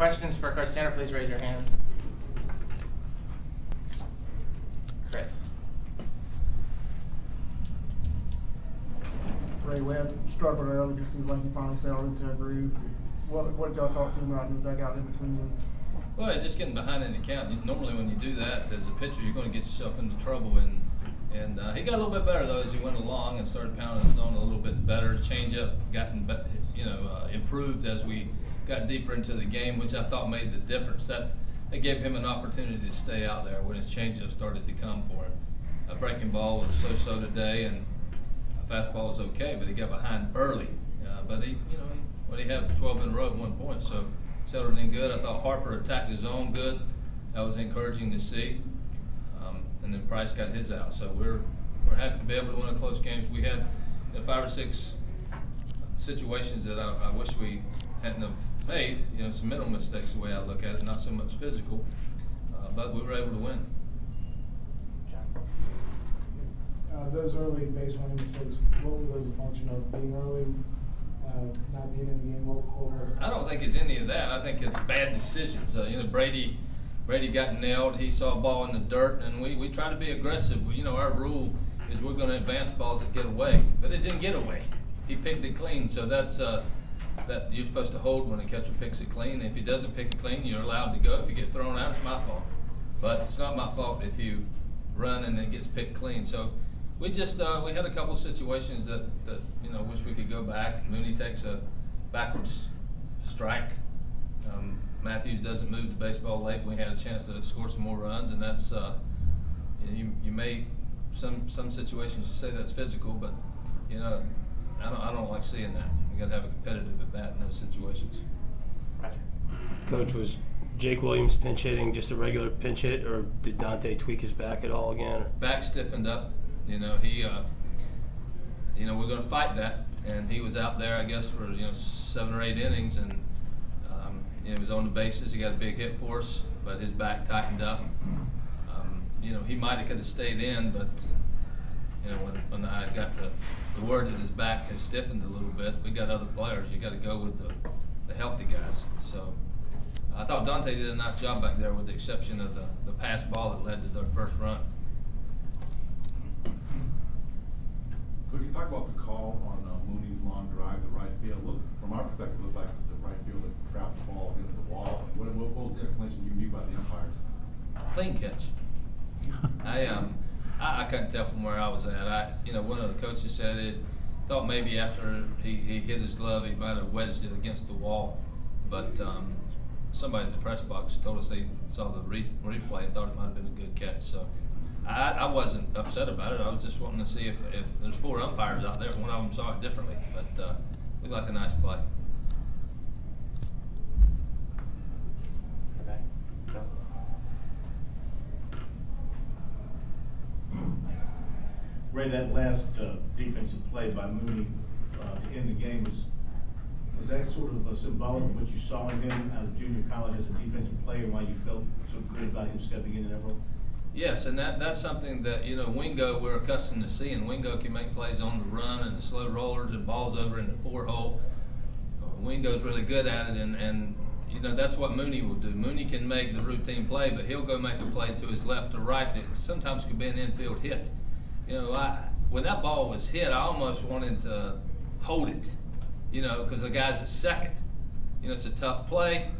Questions for Coach Tanner, please raise your hand. Chris. Ray Webb struggled early, just seems like he finally settled into a groove. What did y'all talk to him about in the dugout in between them? Well, it's just getting behind in the count. Normally when you do that as a pitcher, you're going to get yourself into trouble. And he got a little bit better, though, as he went along and started pounding his zone a little bit better. His changeup gotten improved as we got deeper into the game, which I thought made the difference. That gave him an opportunity to stay out there when his changeup started to come for him. A breaking ball was so-so today, and a fastball was okay, but he got behind early. But he had 12 in a row at 1 point, so settled in good. I thought Harper attacked his zone good. That was encouraging to see. And then Price got his out. So we're happy to be able to win a close game. We had 5 or 6 situations that I wish we hadn't have made. Some mental mistakes the way I look at it, not so much physical. But we were able to win. Those early base running mistakes, what were those a function of? Being early, not being in the game? What was it? I don't think it's any of that. I think it's bad decisions. Brady got nailed. He saw a ball in the dirt, and we try to be aggressive. Our rule is we're going to advance balls that get away, but it didn't get away. He picked it clean, so that's that you're supposed to hold when a catcher picks it clean. If he doesn't pick it clean, you're allowed to go. If you get thrown out, it's my fault. But it's not my fault if you run and it gets picked clean. So we just we had a couple of situations that wish we could go back. Mooney takes a backwards strike. Matthews doesn't move the baseball late. We had a chance to score some more runs, and that's you may some situations you say that's physical, but I don't like seeing that. You got to have a competitive at bat in those situations. Coach, was Jake Williams pinch hitting just a regular pinch hit, or did Dante tweak his back at all again? Back stiffened up. He we're going to fight that, and he was out there, I guess, for 7 or 8 innings, and he was on the bases. He got a big hit for us, but his back tightened up. He might have could have stayed in, but when I got the word that his back has stiffened a little bit, we got other players. You got to go with the healthy guys. So I thought Dante did a nice job back there, with the exception of the pass ball that led to their first run. Could you talk about the call on Mooney's long drive to right field? From our perspective, it looked like the right fielder trapped the ball against the wall. What was the explanation you need by the umpires? Clean catch. I couldn't tell from where I was at. One of the coaches said it. Thought maybe after he hit his glove, he might have wedged it against the wall. But somebody in the press box told us they saw the replay and thought it might have been a good catch. So I wasn't upset about it. I was just wanting to see if there's 4 umpires out there, one of them saw it differently. But looked like a nice play. Okay. Go. Ray, that last defensive play by Mooney to end the game, was that sort of symbolic of what you saw in him out of junior college as a defensive player, and why you felt so good about him stepping into that role? Yes, and that's something that Wingo we're accustomed to seeing. Wingo can make plays on the run and the slow rollers and balls over in the 4-hole. Wingo's really good at it, and that's what Mooney will do. Mooney can make the routine play, but he'll go make a play to his left or right that sometimes could be an infield hit. When that ball was hit, I almost wanted to hold it, because the guy's at second. It's a tough play.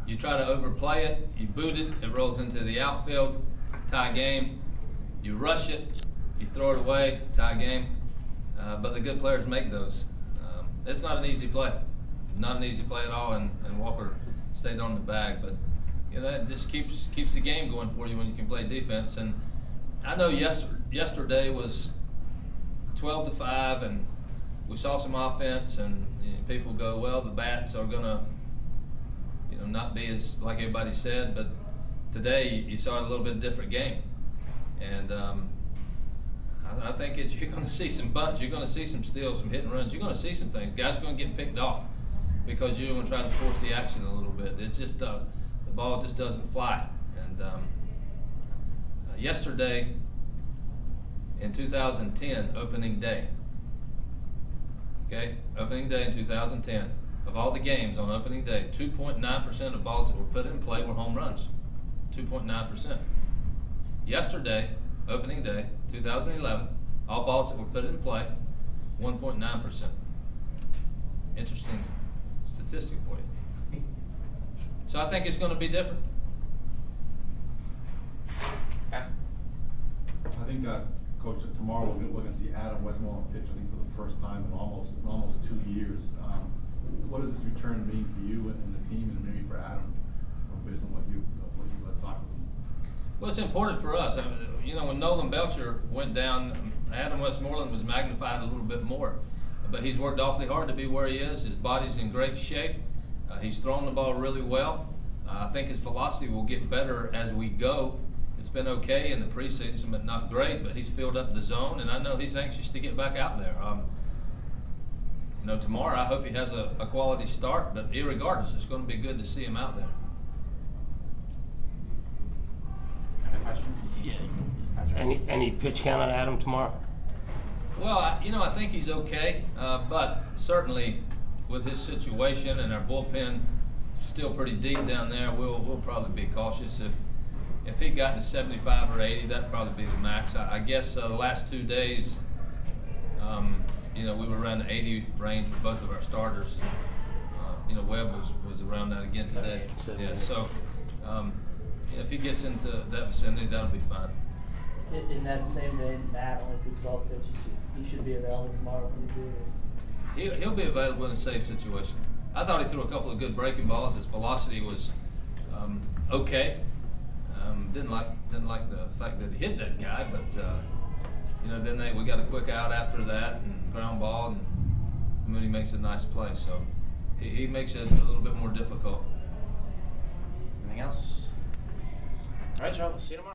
You try to overplay it, you boot it, it rolls into the outfield, tie game. You rush it, you throw it away, tie game. But the good players make those. It's not an easy play. Not an easy play at all, and Walker stayed on the bag. But that just keeps the game going for you when you can play defense. And I know yesterday was 12-5, and we saw some offense, and people go, well, the bats are gonna, not be as like everybody said. But today you saw a little bit different game, and I think you're going to see some bunts, you're going to see some steals, some hit and runs, you're going to see some things. Guys are going to get picked off because you're going to try to force the action a little bit. It's just the ball just doesn't fly. And yesterday in 2010, opening day. Okay, opening day in 2010, of all the games on opening day, 2.9% of balls that were put in play were home runs. 2.9%. Yesterday, opening day, 2011, all balls that were put in play, 1.9%. Interesting statistic for you. So I think it's going to be different. Scott? I think, Coach, tomorrow we're going to see Adam Westmoreland pitch, I think, for the first time in almost 2 years. What does this return mean for you and the team, and maybe for Adam, based on what you talked with him? Well, it's important for us. I mean, you know, when Nolan Belcher went down, Adam Westmoreland was magnified a little bit more. But he's worked awfully hard to be where he is. His body's in great shape. He's thrown the ball really well. I think his velocity will get better as we go. It's been okay in the preseason, but not great. But he's filled up the zone, and I know he's anxious to get back out there. You know, tomorrow I hope he has a quality start, but irregardless, it's going to be good to see him out there. Any questions? Yeah. Patrick? Any pitch count on Adam tomorrow? Well, I think he's okay, but certainly with his situation and our bullpen still pretty deep down there, we'll probably be cautious. If he got to 75 or 80, that'd probably be the max. I guess the last 2 days, you know, we were around the 80 range with both of our starters. You know, Webb was around that again today. 78. Yeah, so if he gets into that vicinity, that'll be fine. In that same day, Matt only threw 12 pitches. He should be available tomorrow for the day. He'll be available in a safe situation. I thought he threw a couple of good breaking balls. His velocity was okay. Didn't like the fact that he hit that guy, but you know, then we got a quick out after that and ground ball, and Mooney makes a nice play. So he makes it a little bit more difficult. Anything else? All right, Joe. We'll see you tomorrow.